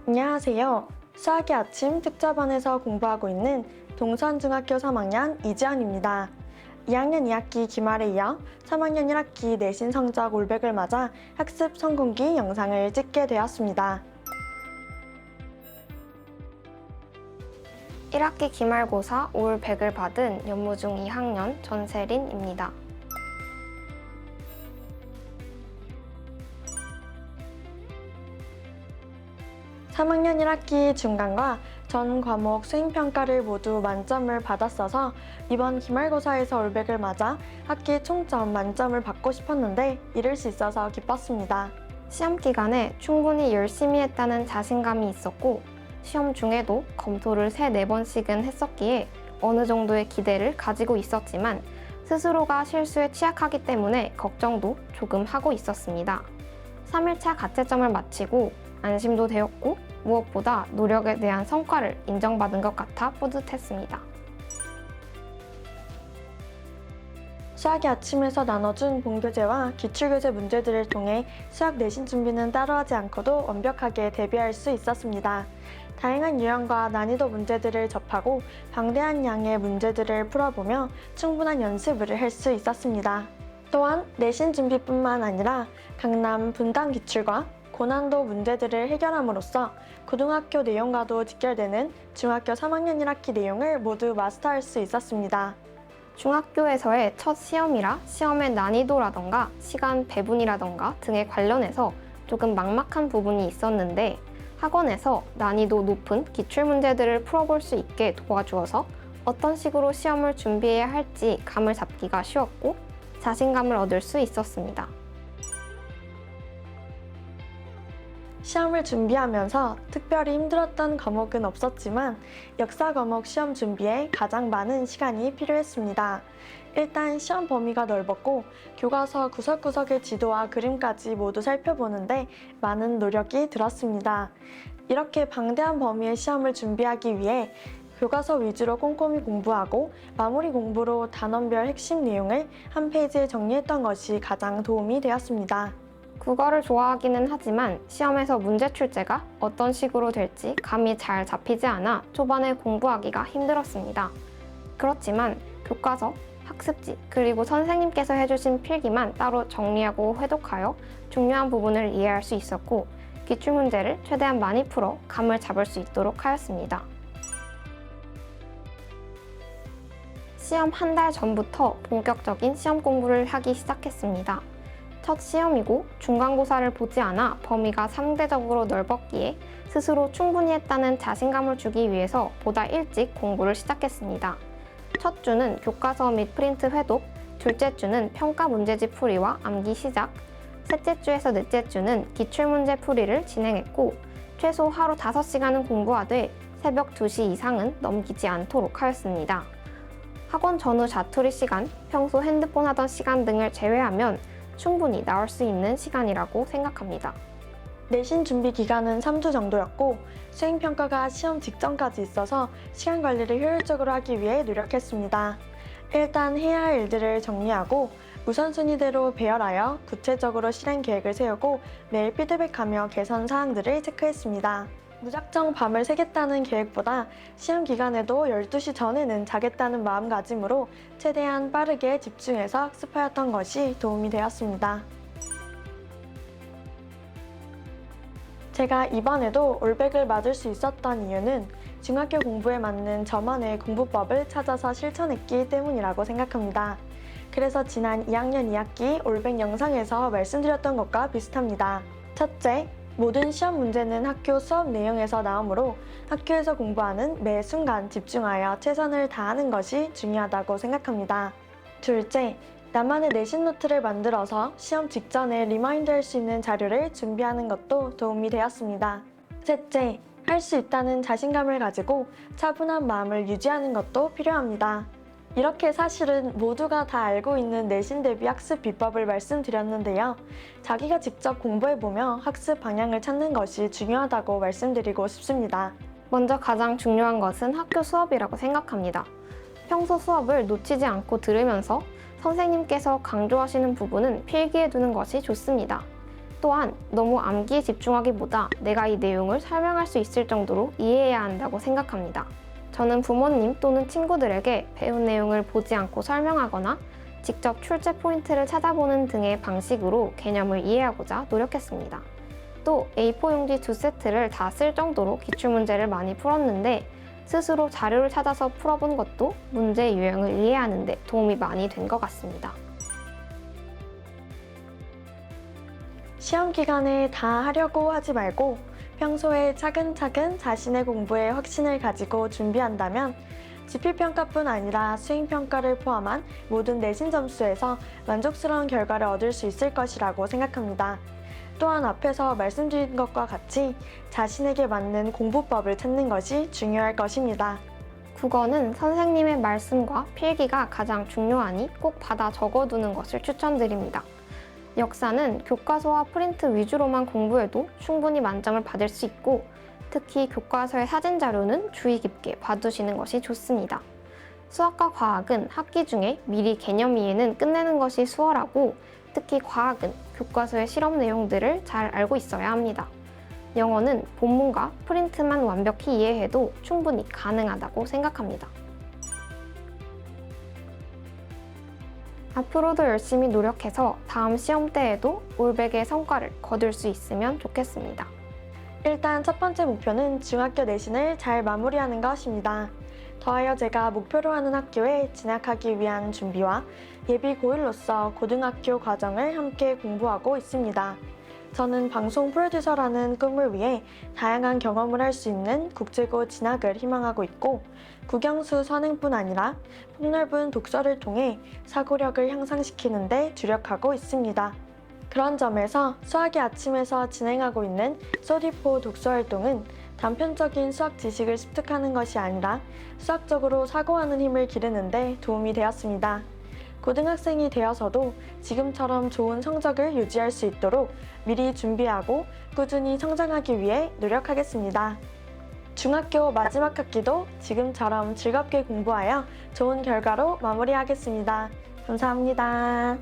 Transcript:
안녕하세요. 수학의 아침 특자반에서 공부하고 있는 동선중학교 3학년 이지연입니다. 2학년 2학기 기말에 이어 3학년 1학기 내신 성적 올백을 맞아 학습 성공기 영상을 찍게 되었습니다. 1학기 기말고사 올 100을 받은 연무중 2학년 전세린입니다. (3학년 1학기) 중간과 전 과목 수행평가를 모두 만점을 받았어서 이번 기말고사에서 올백을 맞아 학기 총점 만점을 받고 싶었는데 이룰 수 있어서 기뻤습니다. 시험 기간에 충분히 열심히 했다는 자신감이 있었고 시험 중에도 검토를 3-4번씩은 했었기에 어느 정도의 기대를 가지고 있었지만 스스로가 실수에 취약하기 때문에 걱정도 조금 하고 있었습니다. 3일차 가채점을 마치고 안심도 되었고 무엇보다 노력에 대한 성과를 인정받은 것 같아 뿌듯했습니다. 수학의 아침에서 나눠준 본교재와 기출교재 문제들을 통해 수학 내신 준비는 따로하지 않고도 완벽하게 대비할 수 있었습니다. 다양한 유형과 난이도 문제들을 접하고 방대한 양의 문제들을 풀어보며 충분한 연습을 할 수 있었습니다. 또한 내신 준비뿐만 아니라 강남 분당 기출과 고난도 문제들을 해결함으로써 고등학교 내용과도 직결되는 중학교 3학년 1학기 내용을 모두 마스터할 수 있었습니다. 중학교에서의 첫 시험이라 시험의 난이도라던가 시간 배분이라던가 등에 관련해서 조금 막막한 부분이 있었는데 학원에서 난이도 높은 기출문제들을 풀어볼 수 있게 도와주어서 어떤 식으로 시험을 준비해야 할지 감을 잡기가 쉬웠고 자신감을 얻을 수 있었습니다. 시험을 준비하면서 특별히 힘들었던 과목은 없었지만 역사 과목 시험 준비에 가장 많은 시간이 필요했습니다. 일단 시험 범위가 넓었고 교과서 구석구석의 지도와 그림까지 모두 살펴보는데 많은 노력이 들었습니다. 이렇게 방대한 범위의 시험을 준비하기 위해 교과서 위주로 꼼꼼히 공부하고 마무리 공부로 단원별 핵심 내용을 한 페이지에 정리했던 것이 가장 도움이 되었습니다. 국어를 좋아하기는 하지만 시험에서 문제 출제가 어떤 식으로 될지 감이 잘 잡히지 않아 초반에 공부하기가 힘들었습니다. 그렇지만 교과서, 학습지, 그리고 선생님께서 해주신 필기만 따로 정리하고 회독하여 중요한 부분을 이해할 수 있었고 기출문제를 최대한 많이 풀어 감을 잡을 수 있도록 하였습니다. 시험 한 달 전부터 본격적인 시험 공부를 하기 시작했습니다. 첫 시험이고 중간고사를 보지 않아 범위가 상대적으로 넓었기에 스스로 충분히 했다는 자신감을 주기 위해서 보다 일찍 공부를 시작했습니다. 첫 주는 교과서 및 프린트 회독, 둘째 주는 평가 문제집 풀이와 암기 시작, 셋째 주에서 넷째 주는 기출문제 풀이를 진행했고 최소 하루 5시간은 공부하되 새벽 2시 이상은 넘기지 않도록 하였습니다. 학원 전후 자투리 시간, 평소 핸드폰 하던 시간 등을 제외하면 충분히 나올 수 있는 시간이라고 생각합니다. 내신 준비 기간은 3주 정도였고 수행평가가 시험 직전까지 있어서 시간 관리를 효율적으로 하기 위해 노력했습니다. 일단 해야 할 일들을 정리하고 우선순위대로 배열하여 구체적으로 실행 계획을 세우고 매일 피드백하며 개선 사항들을 체크했습니다. 무작정 밤을 새겠다는 계획보다 시험 기간에도 12시 전에는 자겠다는 마음가짐으로 최대한 빠르게 집중해서 학습하였던 것이 도움이 되었습니다. 제가 이번에도 올백을 맞을 수 있었던 이유는 중학교 공부에 맞는 저만의 공부법을 찾아서 실천했기 때문이라고 생각합니다. 그래서 지난 2학년 2학기 올백 영상에서 말씀드렸던 것과 비슷합니다. 첫째, 모든 시험 문제는 학교 수업 내용에서 나오므로 학교에서 공부하는 매 순간 집중하여 최선을 다하는 것이 중요하다고 생각합니다. 둘째, 나만의 내신 노트를 만들어서 시험 직전에 리마인드할 수 있는 자료를 준비하는 것도 도움이 되었습니다. 셋째, 할 수 있다는 자신감을 가지고 차분한 마음을 유지하는 것도 필요합니다. 이렇게 사실은 모두가 다 알고 있는 내신 대비 학습 비법을 말씀드렸는데요. 자기가 직접 공부해보며 학습 방향을 찾는 것이 중요하다고 말씀드리고 싶습니다. 먼저 가장 중요한 것은 학교 수업이라고 생각합니다. 평소 수업을 놓치지 않고 들으면서 선생님께서 강조하시는 부분은 필기해 두는 것이 좋습니다. 또한 너무 암기에 집중하기보다 내가 이 내용을 설명할 수 있을 정도로 이해해야 한다고 생각합니다. 저는 부모님 또는 친구들에게 배운 내용을 보지 않고 설명하거나 직접 출제 포인트를 찾아보는 등의 방식으로 개념을 이해하고자 노력했습니다. 또 A4 용지 2세트를 다 쓸 정도로 기출문제를 많이 풀었는데 스스로 자료를 찾아서 풀어본 것도 문제의 유형을 이해하는 데 도움이 많이 된 것 같습니다. 시험 기간에 다 하려고 하지 말고 평소에 차근차근 자신의 공부에 확신을 가지고 준비한다면 지필평가뿐 아니라 수행평가를 포함한 모든 내신 점수에서 만족스러운 결과를 얻을 수 있을 것이라고 생각합니다. 또한 앞에서 말씀드린 것과 같이 자신에게 맞는 공부법을 찾는 것이 중요할 것입니다. 국어는 선생님의 말씀과 필기가 가장 중요하니 꼭 받아 적어두는 것을 추천드립니다. 역사는 교과서와 프린트 위주로만 공부해도 충분히 만점을 받을 수 있고 특히 교과서의 사진 자료는 주의 깊게 봐두시는 것이 좋습니다. 수학과 과학은 학기 중에 미리 개념 이해는 끝내는 것이 수월하고 특히 과학은 교과서의 실험 내용들을 잘 알고 있어야 합니다. 영어는 본문과 프린트만 완벽히 이해해도 충분히 가능하다고 생각합니다. 앞으로도 열심히 노력해서 다음 시험 때에도 올백의 성과를 거둘 수 있으면 좋겠습니다. 일단 첫 번째 목표는 중학교 내신을 잘 마무리하는 것입니다. 더하여 제가 목표로 하는 학교에 진학하기 위한 준비와 예비 고1로서 고등학교 과정을 함께 공부하고 있습니다. 저는 방송 프로듀서라는 꿈을 위해 다양한 경험을 할 수 있는 국제고 진학을 희망하고 있고 국영수 선행뿐 아니라 폭넓은 독서를 통해 사고력을 향상시키는 데 주력하고 있습니다. 그런 점에서 수학의 아침에서 진행하고 있는 소디포 독서활동은 단편적인 수학 지식을 습득하는 것이 아니라 수학적으로 사고하는 힘을 기르는 데 도움이 되었습니다. 고등학생이 되어서도 지금처럼 좋은 성적을 유지할 수 있도록 미리 준비하고 꾸준히 성장하기 위해 노력하겠습니다. 중학교 마지막 학기도 지금처럼 즐겁게 공부하여 좋은 결과로 마무리하겠습니다. 감사합니다.